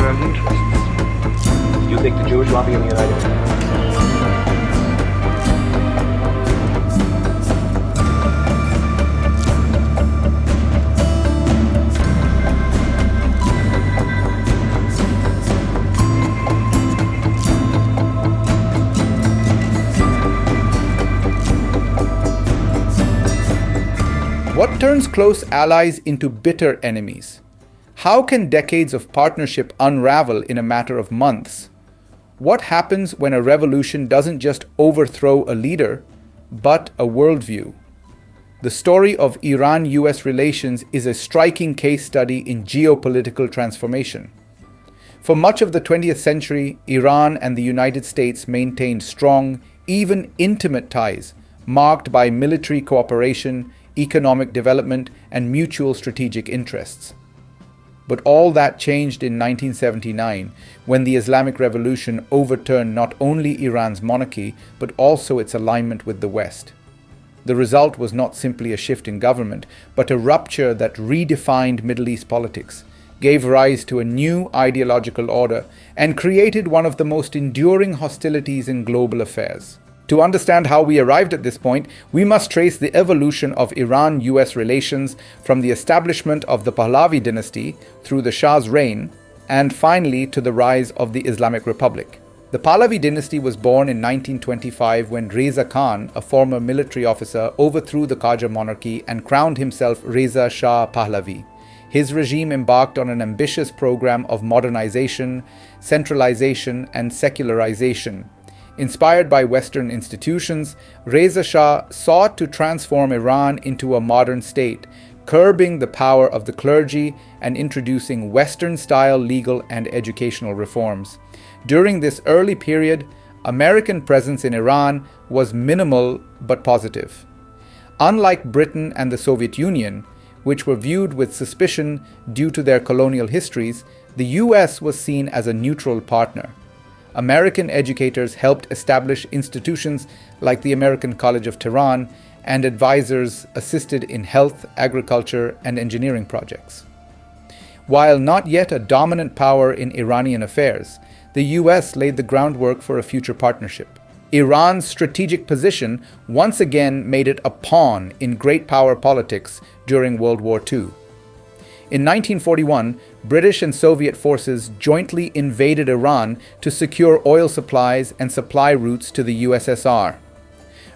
your own interests. You think the Jewish lobby in the United States? What turns close allies into bitter enemies? How can decades of partnership unravel in a matter of months? What happens when a revolution doesn't just overthrow a leader, but a worldview? The story of Iran-US relations is a striking case study in geopolitical transformation. For much of the 20th century, Iran and the United States maintained strong, even intimate ties, marked by military cooperation, economic development, and mutual strategic interests. But all that changed in 1979 when the Islamic Revolution overturned not only Iran's monarchy but also its alignment with the West. The result was not simply a shift in government, but a rupture that redefined Middle East politics, gave rise to a new ideological order, and created one of the most enduring hostilities in global affairs. To understand how we arrived at this point, we must trace the evolution of Iran-US relations from the establishment of the Pahlavi dynasty through the Shah's reign, and finally to the rise of the Islamic Republic. The Pahlavi dynasty was born in 1925 when Reza Khan, a former military officer, overthrew the Qajar monarchy and crowned himself Reza Shah Pahlavi. His regime embarked on an ambitious program of modernization, centralization, and secularization. Inspired by Western institutions, Reza Shah sought to transform Iran into a modern state, curbing the power of the clergy and introducing Western-style legal and educational reforms. During this early period, American presence in Iran was minimal but positive. Unlike Britain and the Soviet Union, which were viewed with suspicion due to their colonial histories, the US was seen as a neutral partner. American educators helped establish institutions like the American College of Tehran, and advisors assisted in health, agriculture, and engineering projects. While not yet a dominant power in Iranian affairs, the US laid the groundwork for a future partnership. Iran's strategic position once again made it a pawn in great power politics during World War II. In 1941, British and Soviet forces jointly invaded Iran to secure oil supplies and supply routes to the USSR.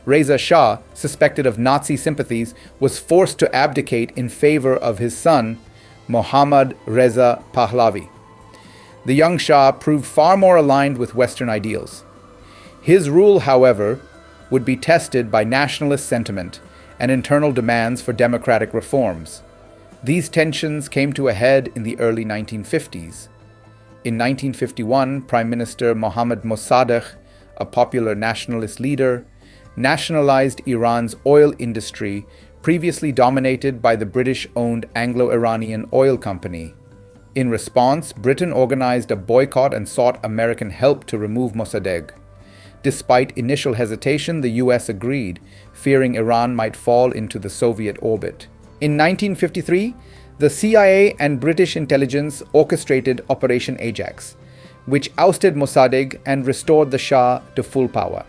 Reza Shah, suspected of Nazi sympathies, was forced to abdicate in favor of his son, Mohammad Reza Pahlavi. The young Shah proved far more aligned with Western ideals. His rule, however, would be tested by nationalist sentiment and internal demands for democratic reforms. These tensions came to a head in the early 1950s. In 1951, Prime Minister Mohammad Mossadegh, a popular nationalist leader, nationalized Iran's oil industry, previously dominated by the British-owned Anglo-Iranian Oil Company. In response, Britain organized a boycott and sought American help to remove Mossadegh. Despite initial hesitation, the US agreed, fearing Iran might fall into the Soviet orbit. In 1953, the CIA and British intelligence orchestrated Operation Ajax, which ousted Mossadegh and restored the Shah to full power.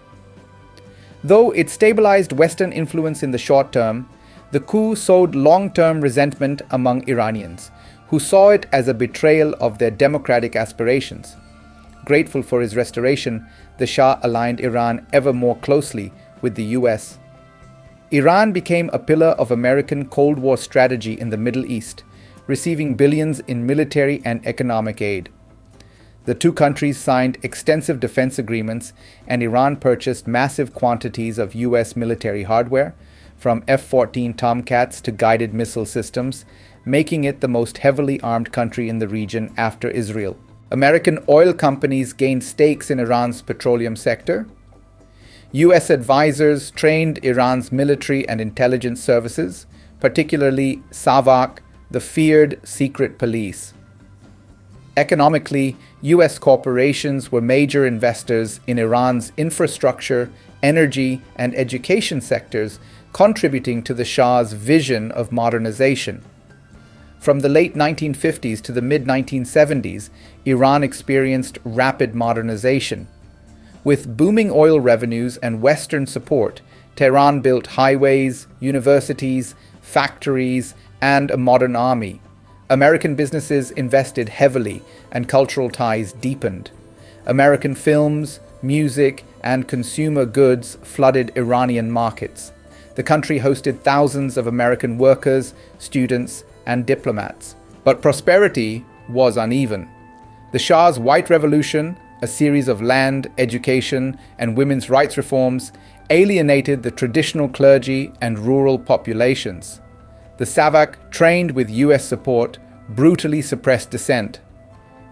Though it stabilized Western influence in the short term, the coup sowed long-term resentment among Iranians, who saw it as a betrayal of their democratic aspirations. Grateful for his restoration, the Shah aligned Iran ever more closely with the US. Iran became a pillar of American Cold War strategy in the Middle East, receiving billions in military and economic aid. The two countries signed extensive defense agreements, and Iran purchased massive quantities of US military hardware, from F-14 Tomcats to guided missile systems, making it the most heavily armed country in the region after Israel. American oil companies gained stakes in Iran's petroleum sector. US advisors trained Iran's military and intelligence services, particularly SAVAK, the feared secret police. Economically, US corporations were major investors in Iran's infrastructure, energy, and education sectors, contributing to the Shah's vision of modernization. From the late 1950s to the mid-1970s, Iran experienced rapid modernization. With booming oil revenues and Western support, Tehran built highways, universities, factories, and a modern army. American businesses invested heavily and cultural ties deepened. American films, music, and consumer goods flooded Iranian markets. The country hosted thousands of American workers, students, and diplomats. But prosperity was uneven. The Shah's White Revolution, a series of land, education, and women's rights reforms, alienated the traditional clergy and rural populations. The Savak, trained with US support, brutally suppressed dissent.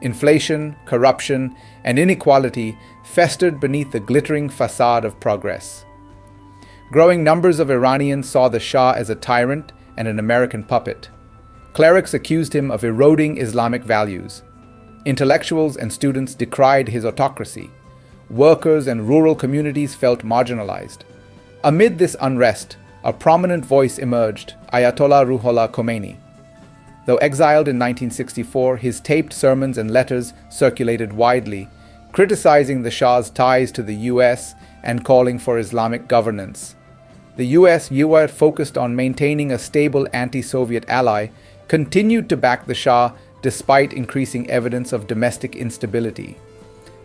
Inflation, corruption, and inequality festered beneath the glittering facade of progress. Growing numbers of Iranians saw the Shah as a tyrant and an American puppet. Clerics accused him of eroding Islamic values. Intellectuals and students decried his autocracy. Workers and rural communities felt marginalized. Amid this unrest, a prominent voice emerged, Ayatollah Ruhollah Khomeini. Though exiled in 1964, his taped sermons and letters circulated widely, criticizing the Shah's ties to the US and calling for Islamic governance. The US, focused on maintaining a stable anti-Soviet ally, continued to back the Shah despite increasing evidence of domestic instability.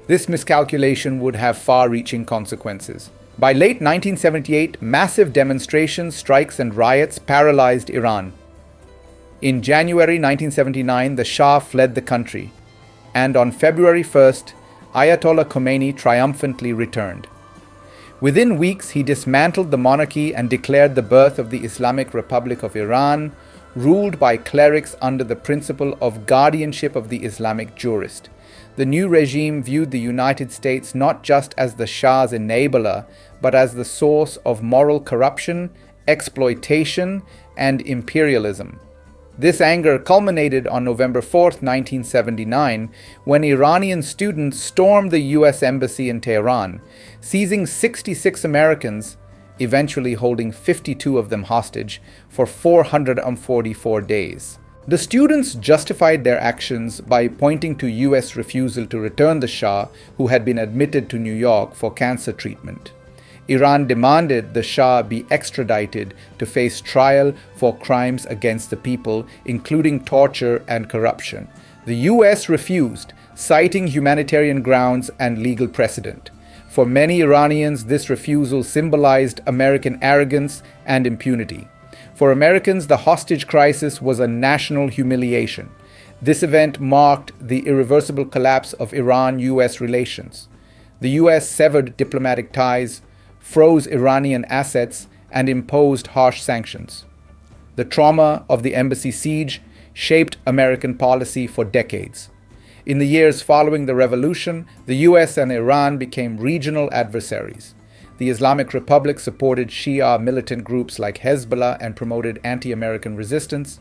This miscalculation would have far-reaching consequences. By late 1978, massive demonstrations, strikes, and riots paralyzed Iran. In January 1979, the Shah fled the country, and on February 1st, Ayatollah Khomeini triumphantly returned. Within weeks, he dismantled the monarchy and declared the birth of the Islamic Republic of Iran, ruled by clerics under the principle of guardianship of the Islamic jurist. The new regime viewed the United States not just as the Shah's enabler, but as the source of moral corruption, exploitation, and imperialism. This anger culminated on November 4, 1979, when Iranian students stormed the US Embassy in Tehran, seizing 66 Americans, eventually holding 52 of them hostage for 444 days. The students justified their actions by pointing to US refusal to return the Shah, who had been admitted to New York for cancer treatment. Iran demanded the Shah be extradited to face trial for crimes against the people, including torture and corruption. The US refused, citing humanitarian grounds and legal precedent. For many Iranians, this refusal symbolized American arrogance and impunity. For Americans, the hostage crisis was a national humiliation. This event marked the irreversible collapse of Iran-US relations. The US severed diplomatic ties, froze Iranian assets, and imposed harsh sanctions. The trauma of the embassy siege shaped American policy for decades. In the years following the revolution, the US and Iran became regional adversaries. The Islamic Republic supported Shia militant groups like Hezbollah and promoted anti-American resistance.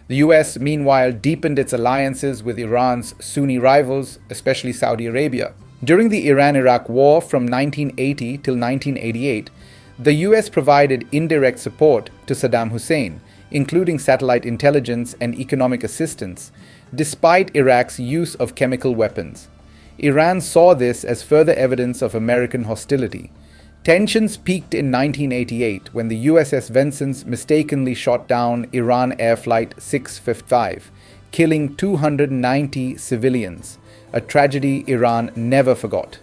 The US, meanwhile, deepened its alliances with Iran's Sunni rivals, especially Saudi Arabia. During the Iran-Iraq War from 1980 till 1988, the US provided indirect support to Saddam Hussein, including satellite intelligence and economic assistance, despite Iraq's use of chemical weapons. Iran saw this as further evidence of American hostility. Tensions peaked in 1988 when the USS Vincennes mistakenly shot down Iran Air Flight 655, killing 290 civilians, a tragedy Iran never forgot.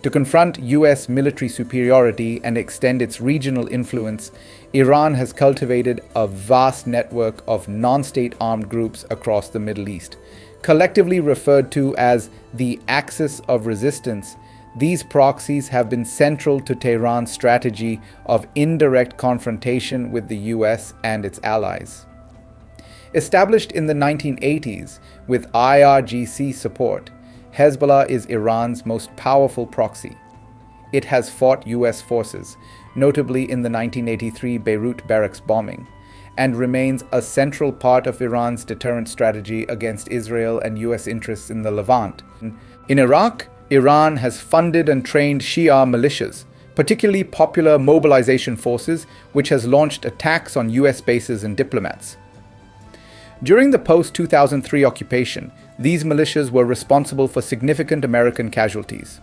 To confront US military superiority and extend its regional influence, Iran has cultivated a vast network of non-state armed groups across the Middle East. Collectively referred to as the Axis of Resistance, these proxies have been central to Tehran's strategy of indirect confrontation with the US and its allies. Established in the 1980s with IRGC support, Hezbollah is Iran's most powerful proxy. It has fought US forces, notably in the 1983 Beirut barracks bombing, and remains a central part of Iran's deterrent strategy against Israel and US interests in the Levant. In Iraq, Iran has funded and trained Shia militias, particularly Popular Mobilization Forces, which has launched attacks on US bases and diplomats. During the post-2003 occupation, these militias were responsible for significant American casualties.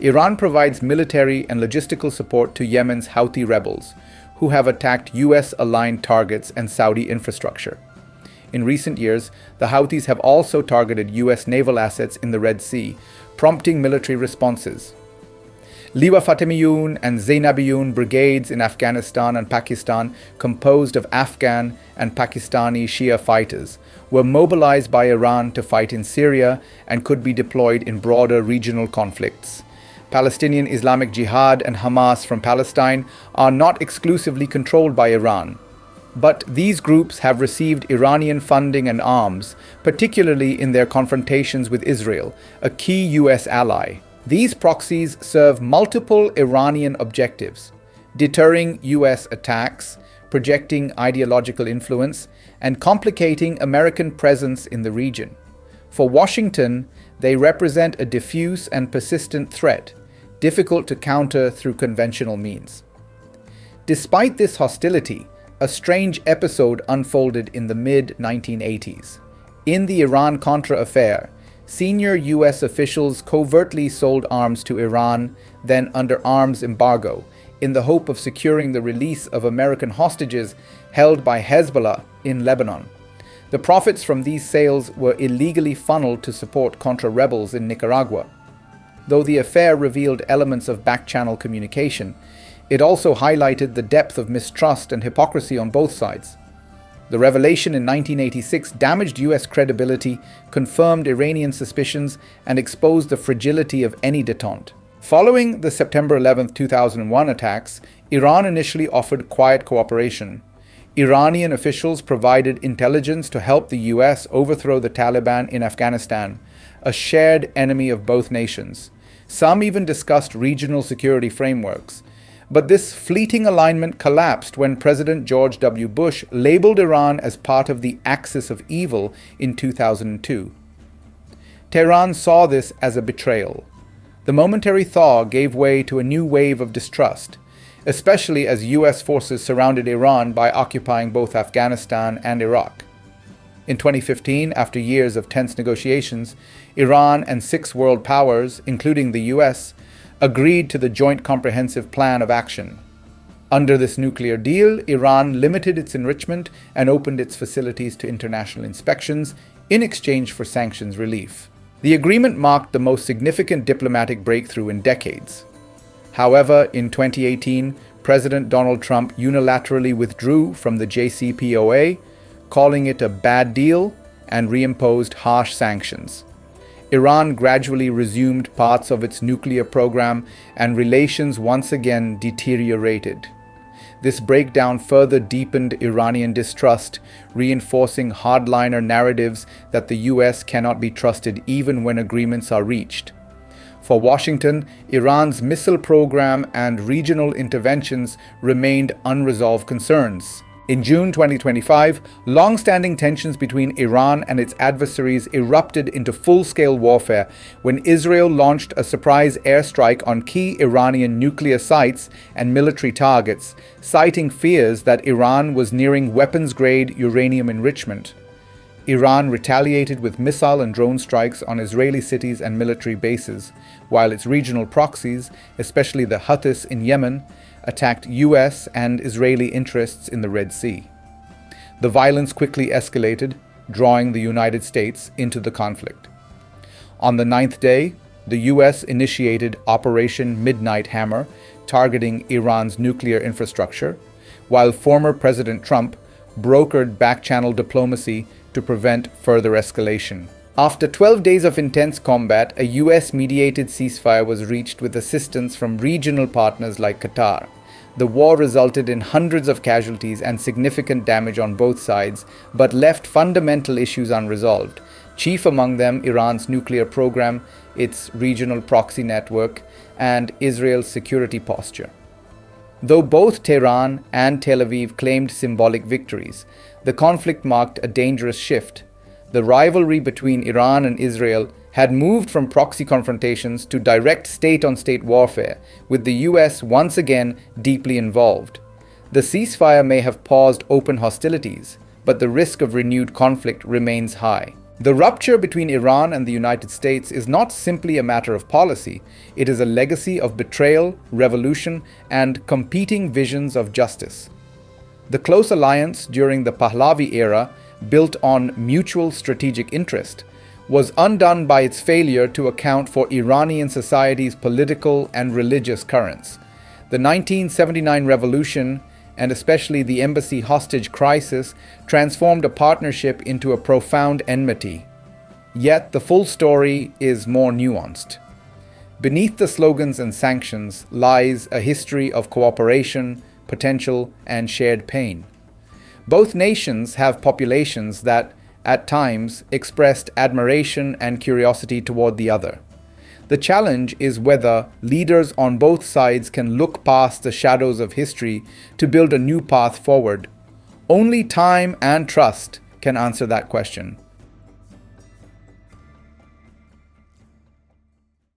Iran provides military and logistical support to Yemen's Houthi rebels, who have attacked US-aligned targets and Saudi infrastructure. In recent years, the Houthis have also targeted US naval assets in the Red Sea, prompting military responses. Liwa Fatemiyun and Zainabiyun brigades in Afghanistan and Pakistan, composed of Afghan and Pakistani Shia fighters, were mobilized by Iran to fight in Syria and could be deployed in broader regional conflicts. Palestinian Islamic Jihad and Hamas from Palestine are not exclusively controlled by Iran, but these groups have received Iranian funding and arms, particularly in their confrontations with Israel, a key US ally. These proxies serve multiple Iranian objectives: deterring US attacks, projecting ideological influence, and complicating American presence in the region. For Washington, they represent a diffuse and persistent threat, difficult to counter through conventional means. Despite this hostility, a strange episode unfolded in the mid-1980s. In the Iran-Contra affair, senior US officials covertly sold arms to Iran, then under arms embargo, in the hope of securing the release of American hostages held by Hezbollah in Lebanon. The profits from these sales were illegally funneled to support Contra rebels in Nicaragua. Though the affair revealed elements of back-channel communication, it also highlighted the depth of mistrust and hypocrisy on both sides. The revelation in 1986 damaged US credibility, confirmed Iranian suspicions, and exposed the fragility of any détente. Following the September 11, 2001 attacks, Iran initially offered quiet cooperation. Iranian officials provided intelligence to help the US overthrow the Taliban in Afghanistan, a shared enemy of both nations. Some even discussed regional security frameworks. But this fleeting alignment collapsed when President George W. Bush labeled Iran as part of the axis of evil in 2002. Tehran saw this as a betrayal. The momentary thaw gave way to a new wave of distrust, especially as US forces surrounded Iran by occupying both Afghanistan and Iraq. In 2015, after years of tense negotiations, Iran and 6 world powers, including the US, agreed to the Joint Comprehensive Plan of Action. Under this nuclear deal, Iran limited its enrichment and opened its facilities to international inspections in exchange for sanctions relief. The agreement marked the most significant diplomatic breakthrough in decades. However, in 2018, President Donald Trump unilaterally withdrew from the JCPOA, calling it a bad deal, and reimposed harsh sanctions. Iran gradually resumed parts of its nuclear program, and relations once again deteriorated. This breakdown further deepened Iranian distrust, reinforcing hardliner narratives that the US cannot be trusted even when agreements are reached. For Washington, Iran's missile program and regional interventions remained unresolved concerns. In June 2025, long-standing tensions between Iran and its adversaries erupted into full-scale warfare when Israel launched a surprise airstrike on key Iranian nuclear sites and military targets, citing fears that Iran was nearing weapons-grade uranium enrichment. Iran retaliated with missile and drone strikes on Israeli cities and military bases, while its regional proxies, especially the Houthis in Yemen, attacked US and Israeli interests in the Red Sea. The violence quickly escalated, drawing the United States into the conflict. On the 9th day, the US initiated Operation Midnight Hammer, targeting Iran's nuclear infrastructure, while former President Trump brokered back-channel diplomacy to prevent further escalation. After 12 days of intense combat, a US-mediated ceasefire was reached with assistance from regional partners like Qatar. The war resulted in hundreds of casualties and significant damage on both sides, but left fundamental issues unresolved, chief among them Iran's nuclear program, its regional proxy network, and Israel's security posture. Though both Tehran and Tel Aviv claimed symbolic victories, the conflict marked a dangerous shift. The rivalry between Iran and Israel had moved from proxy confrontations to direct state-on-state warfare, with the US once again deeply involved. The ceasefire may have paused open hostilities, but the risk of renewed conflict remains high. The rupture between Iran and the United States is not simply a matter of policy, it is a legacy of betrayal, revolution, and competing visions of justice. The close alliance during the Pahlavi era, built on mutual strategic interest, was undone by its failure to account for Iranian society's political and religious currents. The 1979 revolution, and especially the embassy hostage crisis, transformed a partnership into a profound enmity. Yet the full story is more nuanced. Beneath the slogans and sanctions lies a history of cooperation, potential, and shared pain. Both nations have populations that, at times, expressed admiration and curiosity toward the other. The challenge is whether leaders on both sides can look past the shadows of history to build a new path forward. Only time and trust can answer that question.